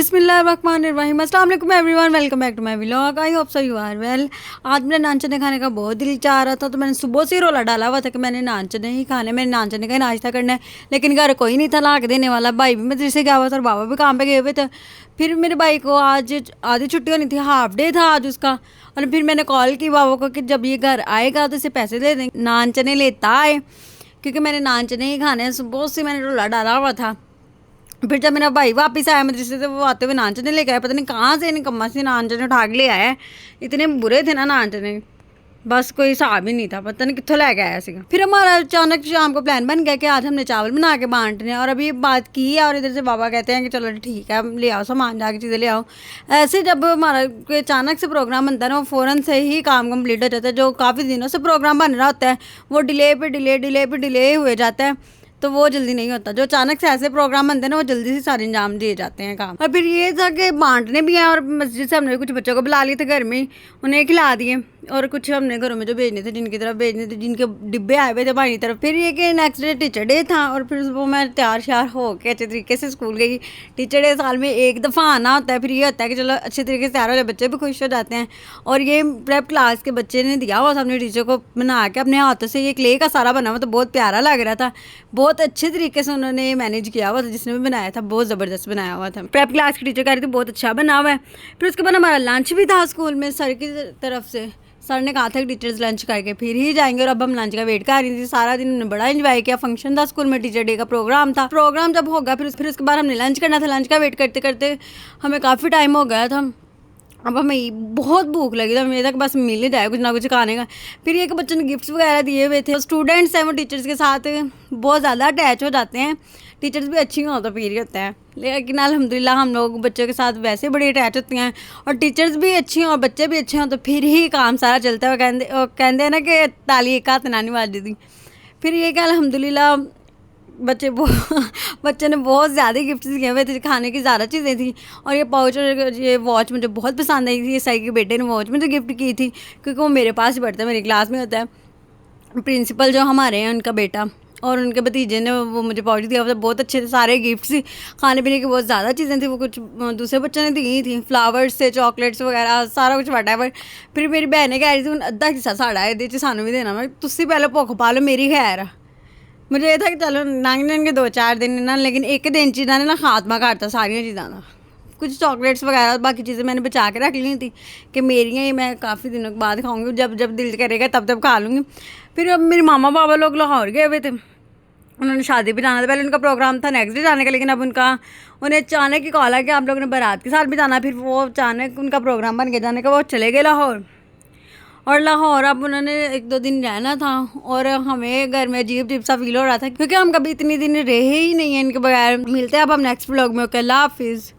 बिस्मिल्लाहिर्रहमानिर्रहीम। अस्सलाम वालेकुम everyone, welcome back to my vlog. I hope so you are well. आज मेरा नान चने खाने का बहुत दिल चाह रहा था, तो मैंने सुबह से रोला डाला हुआ था कि मैंने नान चने ही खाने, मैंने नान चने का ही नाश्ता करना है। लेकिन घर कोई नहीं था ला के देने वाला। भाई भी मदरसे गया हुआ था और बाबा भी काम पे गए हुए थे। फिर मेरे भाई को आज आधी छुट्टी होनी थी, हाफ डे था आज उसका। और फिर मैंने कॉल की बाबा को कि जब ये घर आएगा तो इसे पैसे दे देंगे, नान चने लेता आए, क्योंकि मैंने नान चने ही खाने हैं। सुबह से मैंने रोला डाला हुआ था। फिर जब मेरा भाई वापस आया मदरसे से, वो आते हुए नान चने लेके आया। पता नहीं कहाँ से निकम्मा से नान चने उठा के ले आया। इतने बुरे थे ना नान चने, बस कोई हिसाब ही नहीं था। पता नहीं कित्थों लेके आया सीगा। फिर हमारा अचानक शाम को प्लान बन गया कि आज हमने चावल बना के बांटने हैं। और अभी बात की है और इधर से बाबा कहते हैं कि चलो ठीक है, ले आओ सामान, जाके चीज़ें ले आओ। ऐसे जब हमारा कोई अचानक से प्रोग्राम बनता है ना, वो फ़ौरन से ही काम कंप्लीट हो जाता है। जो काफ़ी दिनों से प्रोग्राम बन रहा होता है वो डिले पे डिले हुए जाता है, तो वो जल्दी नहीं होता। जो अचानक से ऐसे प्रोग्राम बनते हैं ना, वो जल्दी से सारे अंजाम दिए जाते हैं काम। और फिर ये था कि बांटने भी हैं, और मस्जिद से हमने कुछ बच्चों को बुला लिए थे घर में, उन्हें खिला दिए। और कुछ हमने घरों में जो भेजने थे, जिनकी तरफ भेजने थे, जिनके डिब्बे आए हुए थे हमारी तरफ। फिर ये कि नेक्स्ट डे टीचर डे था, और फिर वो मैं तैयार श्यार हो के अच्छे तरीके से स्कूल गई। टीचर डे साल में एक दफ़ा आना होता है। फिर ये होता है कि चलो अच्छे तरीके से तैयार हो जाए, बच्चे भी खुश हो जाते हैं। और ये प्रेप क्लास के बच्चे ने दिया हुआ था अपने टीचर को बना के अपने हाथों से। ये क्ले का सारा बना हुआ, तो बहुत प्यारा लग रहा था। बहुत अच्छे तरीके से उन्होंने मैनेज किया हुआ था, जिसने भी बनाया था बहुत ज़बरदस्त बनाया हुआ था। प्रेप क्लास की टीचर कह रही थी बहुत अच्छा बना हुआ है। फिर उसके बाद हमारा लंच भी था स्कूल में सर की तरफ से। सर ने कहा था कि टीचर्स लंच करके फिर ही जाएंगे, और अब हम लंच का वेट कर रही थी। सारा दिन हमने बड़ा एंजॉय किया। फंक्शन था स्कूल में, टीचर डे का प्रोग्राम था। प्रोग्राम जब होगा फिर उसके बाद हमने लंच करना था। लंच का वेट करते करते हमें काफ़ी टाइम हो गया था। अब हमें बहुत भूख लगी था, मेरे तक बस मिल ही जाए कुछ ना कुछ खाने का। फिर ये कि बच्चों ने गिफ्ट्स वगैरह दिए हुए थे। स्टूडेंट्स हैं वो टीचर्स के साथ बहुत ज़्यादा अटैच हो जाते हैं। टीचर्स भी अच्छी हो तो फिर ही होता है। लेकिन अल्हम्दुलिल्लाह हम लोग बच्चों के साथ वैसे बड़ी अटैच होती हैं, और टीचर्स भी अच्छी हों और बच्चे भी अच्छे हों तो फिर ही काम सारा चलता है। कहते हैं ना कि ताली एक हाथ नानी वाज दी। फिर ये कि अल्हम्दुलिल्लाह बच्चे ने बहुत ज़्यादा गिफ्ट्स दिए हुए थे, खाने की ज़्यादा चीज़ें थी। और ये पाउच और ये वॉच मुझे बहुत पसंद आई थी। ये साई के बेटे ने वॉच मुझे गिफ्ट की थी, क्योंकि वो मेरे पास ही पढ़ता है, मेरी क्लास में होता है। प्रिंसिपल जो हमारे हैं उनका बेटा, और उनके भतीजे ने वो मुझे पाउच दिया हुआ था। बहुत अच्छे थे सारे गिफ्ट्स ही। खाने पीने की बहुत ज़्यादा चीज़ें थी, वो कुछ दूसरे बच्चों ने दी थी। फ्लावर्स थे, चॉकलेट्स वगैरह सारा कुछ वटएवर। फिर मेरी बहनें कह रही थी अद्धा हिस्सा साड़ा है, सानू भी देना। मैं तुसी पहले भुख पा लो, मेरी खैर। मुझे ये था कि चलो लंघ 2-4 दिन ना, लेकिन एक दिन चीज़ा ने ना खात्मा करता सारिया चीज़ों का। कुछ चॉकलेट्स वगैरह बाकी चीज़ें मैंने बचा के रख ली थी कि मेरियाँ ही मैं काफ़ी दिनों के बाद खाऊंगी, जब जब दिल करेगा तब खा लूँगी। फिर अब मेरे मामा बाबा लोग लाहौर गए हुए थे, उन्होंने शादी पे जाना था। पहले उनका प्रोग्राम था नेक्स्ट डे जाने का, लेकिन अब उन्हें अचानक ही कॉल आ कि आप लोगों ने बारात के साथ भी जाना। फिर वो अचानक उनका प्रोग्राम बन के जाने का, वो चले गए लाहौर। और लाहौर अब उन्होंने 1-2 दिन रहना था, और हमें घर में अजीब सा फील हो रहा था, क्योंकि हम कभी इतनी दिन रहे ही नहीं हैं इनके बगैर। मिलते हैं अब हम नेक्स्ट व्लॉग में। ओके, अल्लाह हाफिज़।